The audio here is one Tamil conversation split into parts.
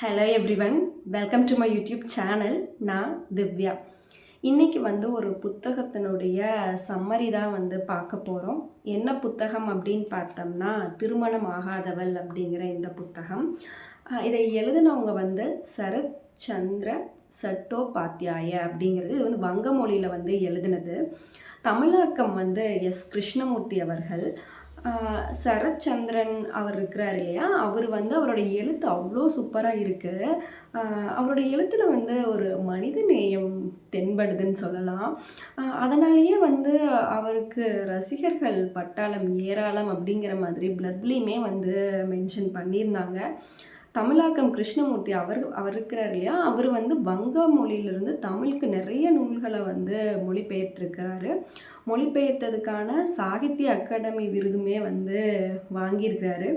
Hello everyone, welcome to my YouTube channel. நான் திவ்யா. இன்றைக்கி ஒரு புத்தகத்தினுடைய சம்மரி தான் பார்க்க போகிறோம். என்ன புத்தகம் அப்படின்னு பார்த்தோம்னா, திருமணம் ஆகாதவள் அப்படிங்கிற இந்த புத்தகம். இதை எழுதினவங்க சரத் சந்திர சட்டோபாத்யாய அப்படிங்கிறது. இது வங்க மொழியில் எழுதினது. தமிழாக்கம் எஸ் கிருஷ்ணமூர்த்தி அவர்கள். சரத்சந்திரன் அவர் இருக்கிறார் இல்லையா, அவர் அவருடைய எழுத்து அவ்வளோ சூப்பராக இருக்குது. அவருடைய எழுத்தில் ஒரு மனித நேயம் தென்படுதுன்னு சொல்லலாம். அதனாலேயே அவருக்கு ரசிகர்கள் பட்டாளம் ஏராளம் அப்படிங்கிற மாதிரி பிளட்லேயுமே மென்ஷன் பண்ணியிருந்தாங்க. தமிழாக்கம் கிருஷ்ணமூர்த்தி அவர் இருக்கிறார் இல்லையா, அவர் வங்க மொழியிலிருந்து தமிழுக்கு நிறைய நூல்களை மொழிபெயர்த்திருக்கிறாரு. மொழிபெயர்த்ததுக்கான சாகித்ய அகாடமி விருதுமே வாங்கியிருக்கிறாரு.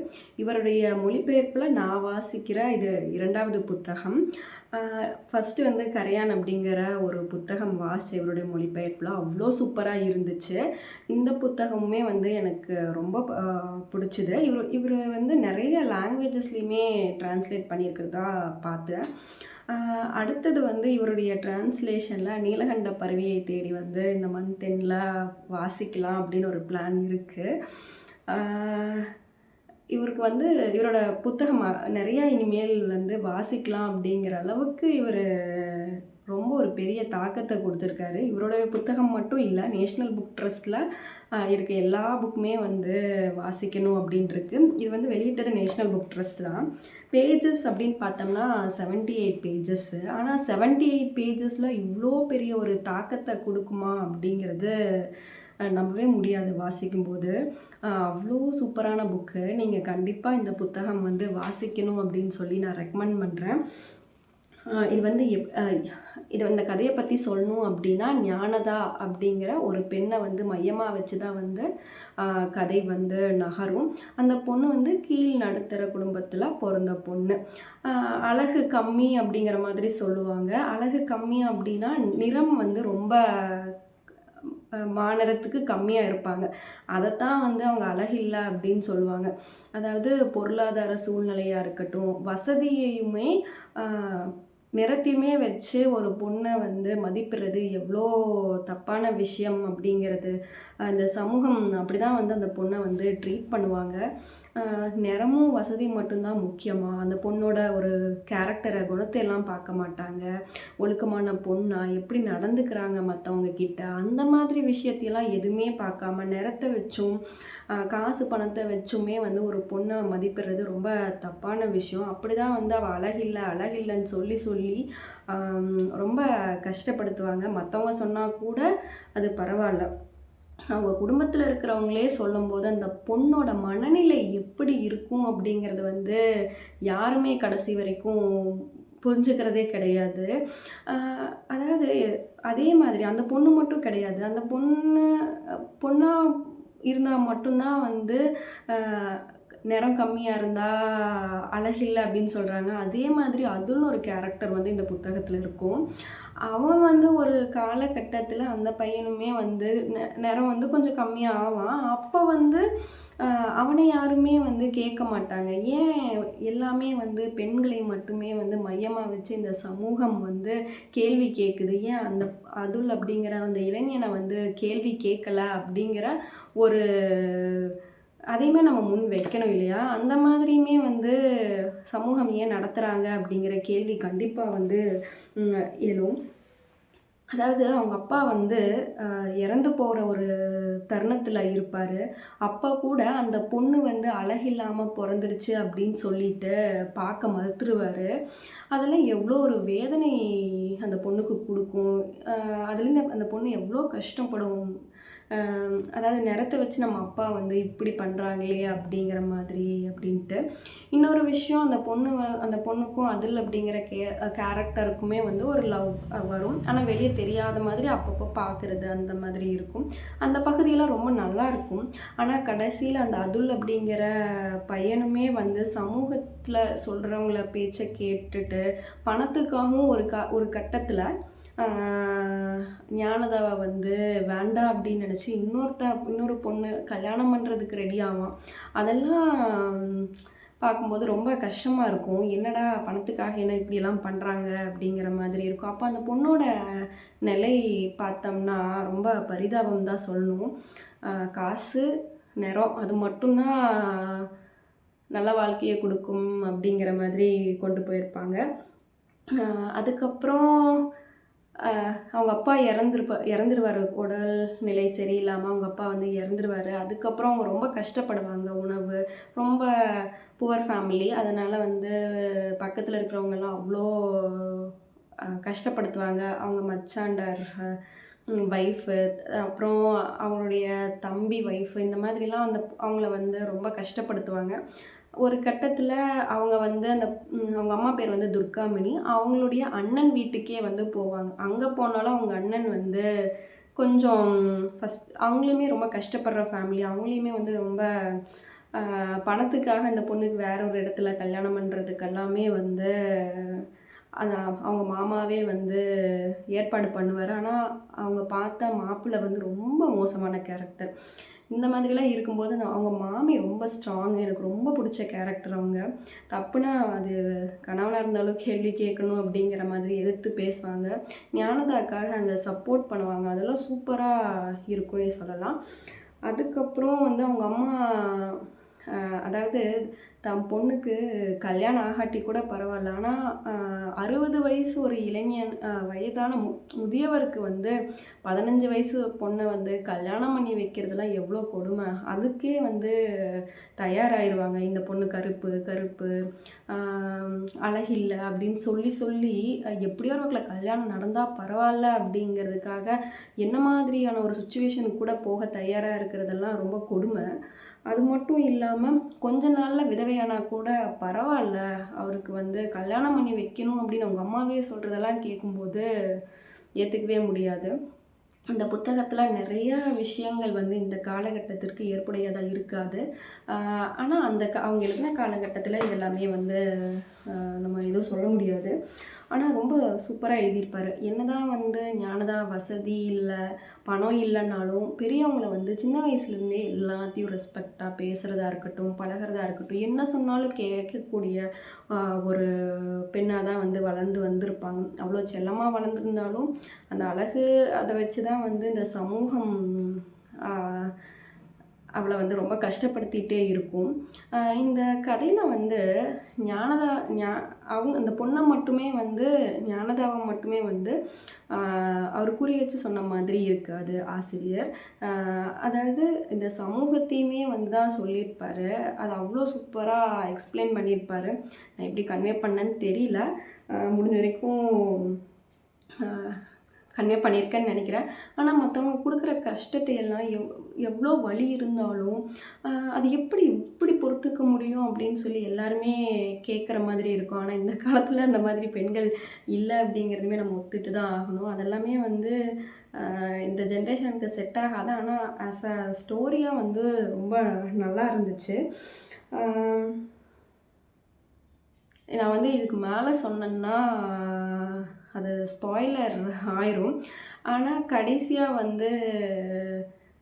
இவருடைய மொழிபெயர்ப்பில் நான் வாசிக்கிற இது 2வது புத்தகம். ஃபஸ்ட்டு கரையான் அப்படிங்கிற ஒரு புத்தகம் வாசித்த இவருடைய மொழிபெயர்ப்பில் அவ்வளோ சூப்பராக இருந்துச்சு. இந்த புத்தகமுமே எனக்கு ரொம்ப பிடிச்சிது. இவர் நிறைய லாங்குவேஜஸ்லேயுமே ட்ரான்ஸ்லேட் பண்ணியிருக்கிறதா பார்த்தேன். அடுத்தது இவருடைய டிரான்ஸ்லேஷனில் நீலகண்ட பறவையை தேடி இந்த மந்த் எண்டில் வாசிக்கலாம் அப்படின்னு ஒரு பிளான் இருக்குது. இவருக்கு இவரோட புத்தகம் நிறையா இனிமேல் வாசிக்கலாம் அப்படிங்கிற அளவுக்கு இவர் ரொம்ப ஒரு பெரிய தாக்கத்தை கொடுத்துருக்காரு. இவருடைய புத்தகம் மட்டும் இல்லை, நேஷ்னல் புக் ட்ரஸ்ட்டில் இருக்க எல்லா புக்குமே வாசிக்கணும் அப்படின்ட்டுருக்கு. இது வெளியிட்டது நேஷ்னல் புக் ட்ரஸ்ட் தான். பேஜஸ் அப்படின்னு பார்த்தோம்னா 78 பேஜஸ்ஸு. ஆனால் 78 பேஜஸில் இவ்வளோ பெரிய ஒரு தாக்கத்தை கொடுக்குமா அப்படிங்கிறது நம்பவே முடியாது வாசிக்கும்போது. அவ்வளோ சூப்பரான புக்கு. நீங்கள் கண்டிப்பாக இந்த புத்தகம் வாசிக்கணும் அப்படின்னு சொல்லி நான் ரெக்கமெண்ட் பண்ணுறேன். இது இந்த கதையை பற்றி சொல்லணும் அப்படின்னா, ஞானதா அப்படிங்கிற ஒரு பெண்ணை மையமாக வச்சு தான் கதை நகரும். அந்த பொண்ணு கீழ் நடுத்தர குடும்பத்தில் பிறந்த பொண்ணு. அழகு கம்மி அப்படிங்கிற மாதிரி சொல்லுவாங்க. அழகு கம்மி அப்படின்னா நிறம் ரொம்ப மாநிறத்துக்கு கம்மியாக இருப்பாங்க. அதைத்தான் அவங்க அழகில்லை அப்படின்னு சொல்லுவாங்க. அதாவது பொருளாதார சூழ்நிலையாக இருக்கட்டும், வசதியையுமே நிறத்தையுமே வச்சு ஒரு பொண்ணை மதிப்பிடுறது எவ்வளோ தப்பான விஷயம் அப்படிங்கிறது அந்த சமூகம் அப்படி தான் அந்த பொண்ணை ட்ரீட் பண்ணுவாங்க. நிறமும் வசதி மட்டும்தான் முக்கியமாக, அந்த பொண்ணோட ஒரு கேரக்டரை குணத்தை எல்லாம் பார்க்க மாட்டாங்க. ஒழுக்கமான பொண்ணா, எப்படி நடந்துக்கிறாங்க மற்றவங்க கிட்ட, அந்த மாதிரி விஷயத்தையெல்லாம் எதுவுமே பார்க்காம நிறத்தை வச்சும் காசு பணத்தை வச்சுமே ஒரு பொண்ணை மதிப்பிடுறது ரொம்ப தப்பான விஷயம். அப்படி தான் அவள் அழகில்லைன்னு சொல்லி ரொம்ப கஷ்டப்படுத்துவாங்க. மற்றவங்க சொன்னால் கூட அது பரவாயில்ல, அவங்க குடும்பத்தில் இருக்கிறவங்களே சொல்லும்போது அந்த பொண்ணோட மனநிலை எப்படி இருக்கும் அப்படிங்கிறது யாருமே கடைசி வரைக்கும் புரிஞ்சுக்கிறதே கிடையாது. அதாவது அதே மாதிரி அந்த பொண்ணு மட்டும் கிடையாது, அந்த பொண்ணாக இருந்தால் மட்டும்தான் நிறம் கம்மியாக இருந்தால் அழகில்லை அப்படின்னு சொல்கிறாங்க. அதே மாதிரி அதுன்னு ஒரு கேரக்டர் இந்த புத்தகத்தில் இருக்கும். அவன் ஒரு காலகட்டத்தில் அந்த பையனுமே நிறம் கொஞ்சம் கம்மியாக ஆவான். அப்போ அவனை யாருமே கேட்க மாட்டாங்க. ஏன் எல்லாமே பெண்களை மட்டுமே மையமாக வச்சு இந்த சமூகம் கேள்வி கேட்குது, ஏன் அந்த அதுல் அப்படிங்கிற அந்த இளைஞனை கேள்வி கேட்கல அப்படிங்கிற ஒரு அதையுமே நம்ம முன் வைக்கணும் இல்லையா? அந்த மாதிரியுமே சமூகம் ஏன் நடத்துகிறாங்க அப்படிங்கிற கேள்வி கண்டிப்பாக எழும். அதாவது அவங்க அப்பா இறந்து போகிற ஒரு தருணத்தில் இருப்பார். அப்போ கூட அந்த பொண்ணு அழகில்லாமல் பிறந்துருச்சு அப்படின்னு சொல்லிட்டு பார்க்க மறுத்துருவார். அதெல்லாம் எவ்வளோ ஒரு வேதனை அந்த பொண்ணுக்கு கொடுக்கும். அதுலேருந்து அந்த பொண்ணு எவ்வளோ கஷ்டப்படும். அதாவது நிறத்தை வச்சு நம்ம அப்பா இப்படி பண்ணுறாங்களே அப்படிங்கிற மாதிரி அப்படின்ட்டு. இன்னொரு விஷயம், அந்த பொண்ணுக்கும் அதில் அப்படிங்கிற கேரக்டருக்குமே ஒரு லவ் வரும். ஆனால் வெளியே தெரியாத மாதிரி அப்பப்போ பார்க்குறது அந்த மாதிரி இருக்கும். அந்த பகுதியெல்லாம் ரொம்ப நல்லா இருக்கும். ஆனால் கடைசியில் அந்த அதுல் அப்படிங்கிற பையனுமே சமூகத்தில் சொல்கிறவங்கள பேச்சை கேட்டுட்டு பணத்துக்காகவும் ஒரு கட்டத்தில் ஞானதாவை வேண்டாம் அப்படின்னு நினச்சி இன்னொரு பொண்ணு கல்யாணம் பண்ணுறதுக்கு ரெடி ஆவான். அதெல்லாம் பார்க்கும்போது ரொம்ப கஷ்டமாக இருக்கும். என்னடா பணத்துக்காக என்ன இப்படியெல்லாம் பண்ணுறாங்க அப்படிங்கிற மாதிரி இருக்கும். அப்போ அந்த பொண்ணோட நிலை பார்த்தோம்னா ரொம்ப பரிதாபம் தான் சொல்லணும். காசு, நிறம் அது மட்டும்தான் நல்ல வாழ்க்கையை கொடுக்கும் அப்படிங்கிற மாதிரி கொண்டு போயிருப்பாங்க. அதுக்கப்புறம் அவங்க அப்பா இறந்துருவார். உடல் நிலை சரியில்லாமல் அவங்க அப்பா வந்து இறந்துருவார். அதுக்கப்புறம் அவங்க ரொம்ப கஷ்டப்படுவாங்க. உணவு ரொம்ப புவர் ஃபேமிலி. அதனால் வந்து பக்கத்தில் இருக்கிறவங்கெல்லாம் அவ்வளோ கஷ்டப்படுத்துவாங்க. அவங்க மச்சாண்டார் ஒய்ஃபு, அப்புறம் அவங்களுடைய தம்பி ஒய்ஃபு, இந்த மாதிரிலாம் அவங்கள வந்து ரொம்ப கஷ்டப்படுத்துவாங்க. ஒரு கட்டத்தில் அவங்க வந்து அவங்க அம்மா பேர் வந்து துர்காமணி. அவங்களுடைய அண்ணன் வீட்டுக்கே வந்து போவாங்க. அங்கே போனாலும் அவங்க அண்ணன் வந்து கொஞ்சம் அவங்களையுமே ரொம்ப கஷ்டப்படுற ஃபேமிலி. அவங்களையுமே வந்து ரொம்ப பணத்துக்காக இந்த பொண்ணுக்கு வேற ஒரு இடத்துல கல்யாணம் பண்ணுறதுக்கெல்லாமே வந்து அவங்க மாமாவே வந்து ஏற்பாடு பண்ணுவார். ஆனால் அவங்க பார்த்த மாப்பிள்ளை வந்து ரொம்ப மோசமான கேரக்டர். இந்த மாதிரிலாம் இருக்கும்போது அவங்க மாமி ரொம்ப ஸ்ட்ராங்கு. எனக்கு ரொம்ப பிடிச்ச கேரக்டர் அவங்க. தப்புனா அது கணவனாக இருந்தாலும் கேள்வி கேட்கணும் அப்படிங்கிற மாதிரி எதிர்த்து பேசுவாங்க. ஞானதாக்காக அங்கே சப்போர்ட் பண்ணுவாங்க. அதெல்லாம் சூப்பராக இருக்குன்னே சொல்லலாம். அதுக்கப்புறம் வந்து அவங்க அம்மா அதாவது தம் பொண்ணுக்கு கல்யாணம் ஆகாட்டி கூட பரவாயில்ல, ஆனால் 60 வயசு ஒரு இளைஞன் வயதான முதியவருக்கு வந்து 15 வயசு பொண்ணை வந்து கல்யாணம் பண்ணி வைக்கிறதுலாம் எவ்வளோ கொடுமை. அதுக்கே வந்து தயாராகிடுவாங்க. இந்த பொண்ணு கருப்பு அழகில்லை அப்படின்னு சொல்லி எப்படியோ ஒரு கல்யாணம் நடந்தால் பரவாயில்ல அப்படிங்கிறதுக்காக என்ன மாதிரியான ஒரு சுச்சுவேஷனுக்கு கூட போக தயாராக இருக்கிறதெல்லாம் ரொம்ப கொடுமை. அது மட்டும் இல்லாமல் கொஞ்ச நாளில் விதவையானா கூட பரவாயில்ல, அவருக்கு வந்து கல்யாணம் பண்ணி வைக்கணும் அப்படின்னு அவங்க அம்மாவே சொல்கிறதெல்லாம் கேட்கும்போது ஏற்றுக்கவே முடியாது. இந்த புத்தகத்தில் நிறைய விஷயங்கள் வந்து இந்த காலகட்டத்திற்கு ஏற்புடையதாக இருக்காது. ஆனால் அவங்க எழுதின காலகட்டத்தில் இதெல்லாமே வந்து நம்ம எதுவும் சொல்ல முடியாது. ஆனால் ரொம்ப சூப்பராக எழுதியிருப்பார். என்னதான் வந்து ஞானதா வசதி இல்லை, பணம் இல்லைன்னாலும் பெரியவங்களை வந்து சின்ன வயசுலேருந்தே எல்லாத்தையும் ரெஸ்பெக்டாக பேசுகிறதா இருக்கட்டும், பழகிறதா இருக்கட்டும், என்ன சொன்னாலும் கேட்கக்கூடிய ஒரு பெண்ணாக தான் வந்து வளர்ந்து வந்திருப்பாங்க. அவ்வளோ செல்லமாக வளர்ந்துருந்தாலும் அந்த அழகு அதை வச்சு தான் வந்து இந்த சமூகம் அவளை வந்து ரொம்ப கஷ்டப்படுத்திகிட்டே இருக்கும். இந்த கதையில் வந்து அவங்க அந்த பொண்ணை மட்டுமே வந்து ஞானதாவை மட்டுமே வந்து அவர் குறி வச்சு சொன்ன மாதிரி இருக்காது ஆசிரியர். அதாவது இந்த சமூகத்தையுமே வந்து தான் சொல்லியிருப்பார். அது அவ்வளோ சூப்பராக எக்ஸ்பிளைன் பண்ணியிருப்பார். நான் எப்படி கன்வே பண்ணேன்னு தெரியல. முடிஞ்ச வரைக்கும் கன்வே பண்ணியிருக்கேன்னு நினைக்கிறேன். ஆனால் மற்றவங்க கொடுக்குற கஷ்டத்தை எல்லாம் எவ்வளோ வலி இருந்தாலும் அது எப்படி பொறுத்துக்க முடியும் அப்படின்னு சொல்லி எல்லாருமே கேட்குற மாதிரி இருக்கும். ஆனால் இந்த காலத்தில் அந்த மாதிரி பெண்கள் இல்லை அப்படிங்கிறதுமே நம்ம ஒத்துட்டு தான் ஆகணும். அதெல்லாமே வந்து இந்த ஜென்ரேஷனுக்கு செட் ஆகாது. ஆனால் ஆஸ் அ ஸ்டோரியாக வந்து ரொம்ப நல்லா இருந்துச்சு. நான் வந்து இதுக்கு மேலே சொன்னேன்னா அது ஸ்பாய்லர் ஆயிரும். ஆனால் கடைசியாக வந்து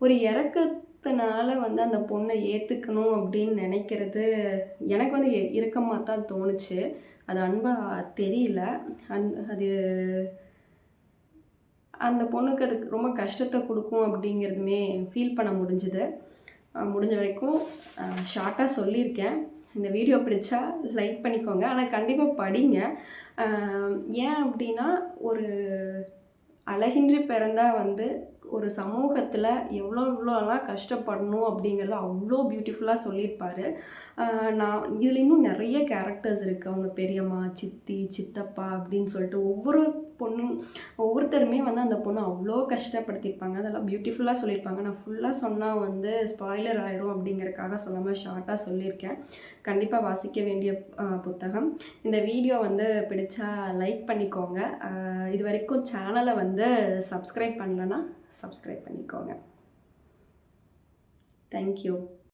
ஒரு இறக்கத்தினால வந்து அந்த பொண்ணை ஏற்றுக்கணும் அப்படின்னு நினைக்கிறது எனக்கு வந்து இறுக்கமாக தான் தோணுச்சு. அது அன்பாக தெரியல. அது அந்த பொண்ணுக்கு அதுக்கு ரொம்ப கஷ்டத்தை கொடுக்கும் அப்படிங்கிறதுமே ஃபீல் பண்ண முடிஞ்சுது. முடிஞ்ச வரைக்கும் ஷார்ட்டாக சொல்லியிருக்கேன். இந்த வீடியோ பிடிச்சா லைக் பண்ணிக்கோங்க. ஆனால் கண்டிப்பாக படிங்க. ஏன் அப்படின்னா ஒரு அழகின்றி பிறந்தால் வந்து ஒரு சமூகத்தில் எவ்வளோலாம் கஷ்டப்படணும் அப்படிங்கிறத அவ்வளோ பியூட்டிஃபுல்லாக சொல்லியிருப்பார். இதில் இன்னும் நிறைய கேரக்டர்ஸ் இருக்குது. அவங்க பெரியம்மா, சித்தி, சித்தப்பா அப்படின்னு சொல்லிட்டு ஒவ்வொருத்தருமே வந்து அந்த பொண்ணு அவ்வளோ கஷ்டப்படுத்தியிருப்பாங்க. அதெல்லாம் பியூட்டிஃபுல்லாக சொல்லியிருப்பாங்க. நான் ஃபுல்லாக சொன்னால் வந்து ஸ்பாய்லர் ஆயிரும் அப்படிங்கிறதுக்காக சொல்லாமல் ஷார்ட்டாக சொல்லியிருக்கேன். கண்டிப்பாக வாசிக்க வேண்டிய புத்தகம். இந்த வீடியோ வந்து பிடிச்சா லைக் பண்ணிக்கோங்க. இது வரைக்கும் சேனலை வந்து சப்ஸ்கிரைப் பண்ணலன்னா சப்ஸ்கிரைப் பண்ணிக்கோங்க. தேங்க்யூ.